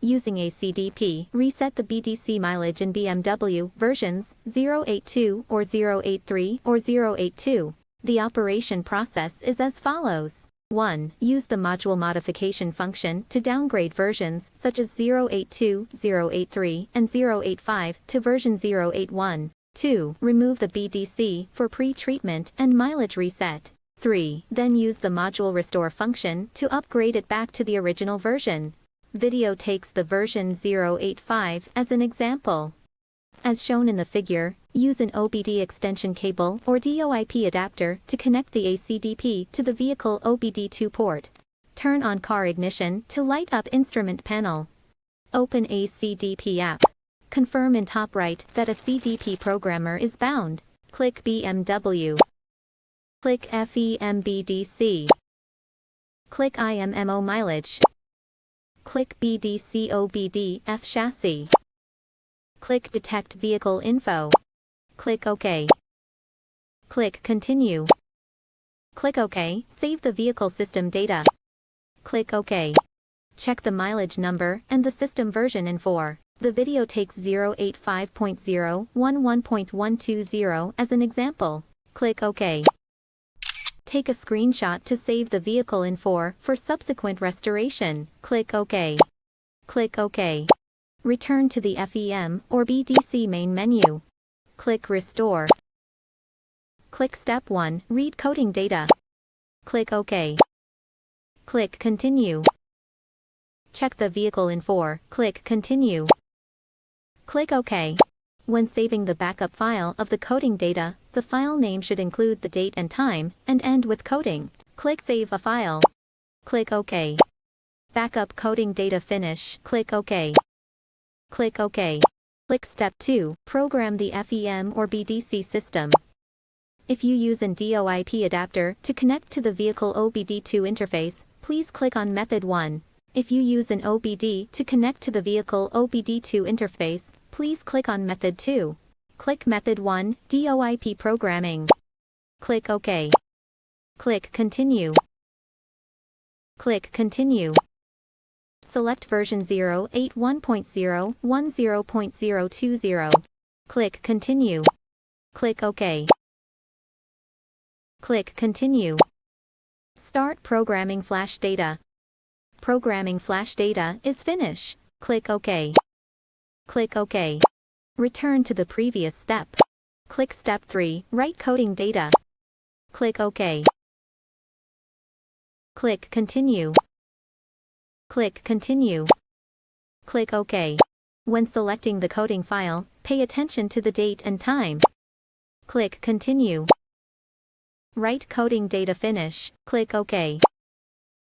Using ACDP, reset the BDC mileage in BMW versions 082 or 083 or 082. The operation process is as follows. 1. Use the module modification function to downgrade versions such as 082, 083, and 085 to version 081. 2. Remove the BDC for pre-treatment and mileage reset. 3. Then use the module restore function to upgrade it back to the original version. Video takes the version 085 as an example. As shown in the figure, use an OBD extension cable or DoIP adapter to connect the ACDP to the vehicle OBD2 port. Turn on car ignition to light up instrument panel. Open ACDP app. Confirm in top right that a CDP programmer is bound. Click BMW. Click FEM-BDC. Click IMMO mileage. Click BDC OBDII chassis. Click Detect Vehicle Info. Click OK. Click Continue. Click OK, save the vehicle system data. Click OK. Check the mileage number and the system version info. The video takes 085.011.120 as an example. Click OK. Take a screenshot to save the vehicle info for subsequent restoration. Click OK. Click OK. Return to the FEM or BDC main menu. Click Restore. Click Step 1, Read coding data. Click OK. Click Continue. Check the vehicle info. Click Continue. Click OK. When saving the backup file of the coding data, the file name should include the date and time, and end with coding. Click Save a file. Click OK. Backup coding data finish. Click OK. Click OK. Click Step 2, Program the FEM or BDC system. If you use an DoIP adapter to connect to the vehicle OBD2 interface, please click on Method 1. If you use an OBD to connect to the vehicle OBD2 interface, please click on Method 2. Click Method 1, DoIP Programming. Click OK. Click Continue. Click Continue. Select version 081.010.020. Click Continue. Click OK. Click Continue. Start programming flash data. Programming flash data is finished. Click OK. Click OK. Return to the previous step. Click Step 3, Write coding data. Click OK. Click Continue. Click Continue. Click OK. When selecting the coding file, pay attention to the date and time. Click Continue. Write coding data finish. Click OK.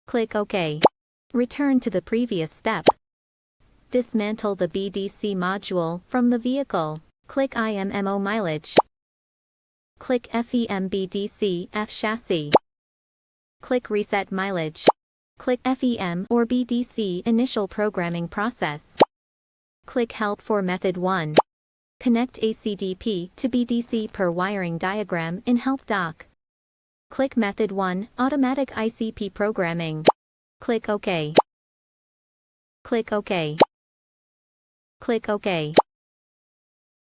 Click OK. Return to the previous step. Dismantle the BDC module from the vehicle. Click IMMO mileage. Click FEM-BDC F chassis. Click Reset mileage. Click FEM or BDC initial programming process. Click Help for Method 1. Connect ACDP to BDC per wiring diagram in Help Doc. Click Method 1, Automatic ICP Programming. Click OK. Click OK. Click OK.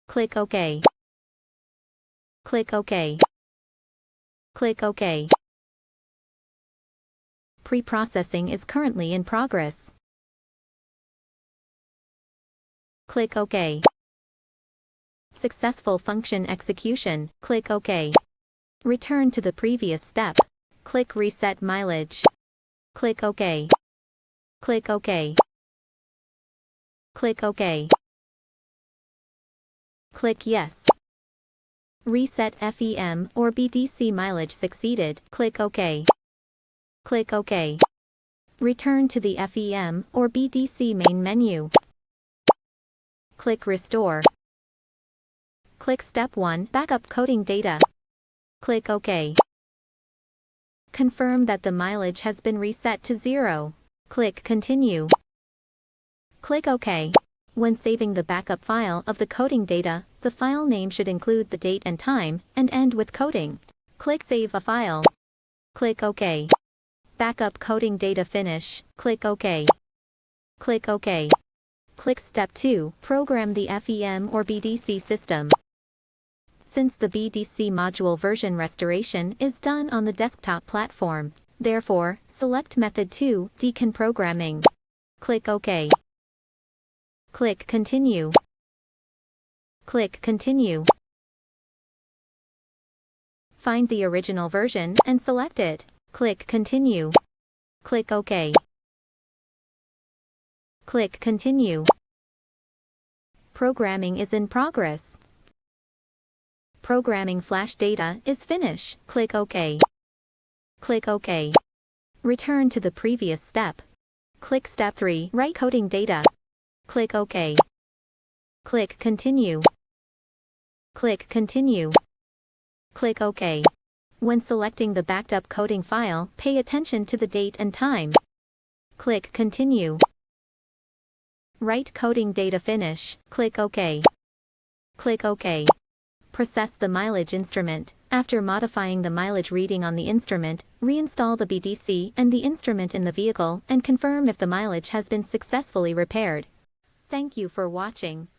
Click OK. Click OK. Click OK. Pre-processing is currently in progress. Click OK. Successful function execution. Click OK. Return to the previous step. Click Reset mileage. Click OK. Click OK. Click OK. Click Yes. Reset FEM or BDC mileage succeeded. Click OK. Click OK. Return to the FEM or BDC main menu. Click Restore. Click Step 1, Backup coding data. Click OK. Confirm that the mileage has been reset to 0. Click Continue. Click OK. When saving the backup file of the coding data, the file name should include the date and time, and end with coding. Click Save a file. Click OK. Backup coding data finish. Click OK. Click OK. Click Step 2, program the FEM or BDC system. Since the BDC module version restoration is done on the desktop platform, therefore, select Method 2, Deacon Programming. Click OK. Click Continue. Click Continue. Find the original version and select it. Click Continue. Click OK. Click Continue. Programming is in progress. Programming flash data is finished. Click OK. Click OK. Return to the previous step. Click Step 3, Write coding data. Click OK. Click Continue. Click Continue. Click OK. When selecting the backed up coding file, pay attention to the date and time. Click Continue. Write coding data finish. Click OK. Click OK. Process the mileage instrument. After modifying the mileage reading on the instrument, reinstall the BDC and the instrument in the vehicle and confirm if the mileage has been successfully repaired. Thank you for watching.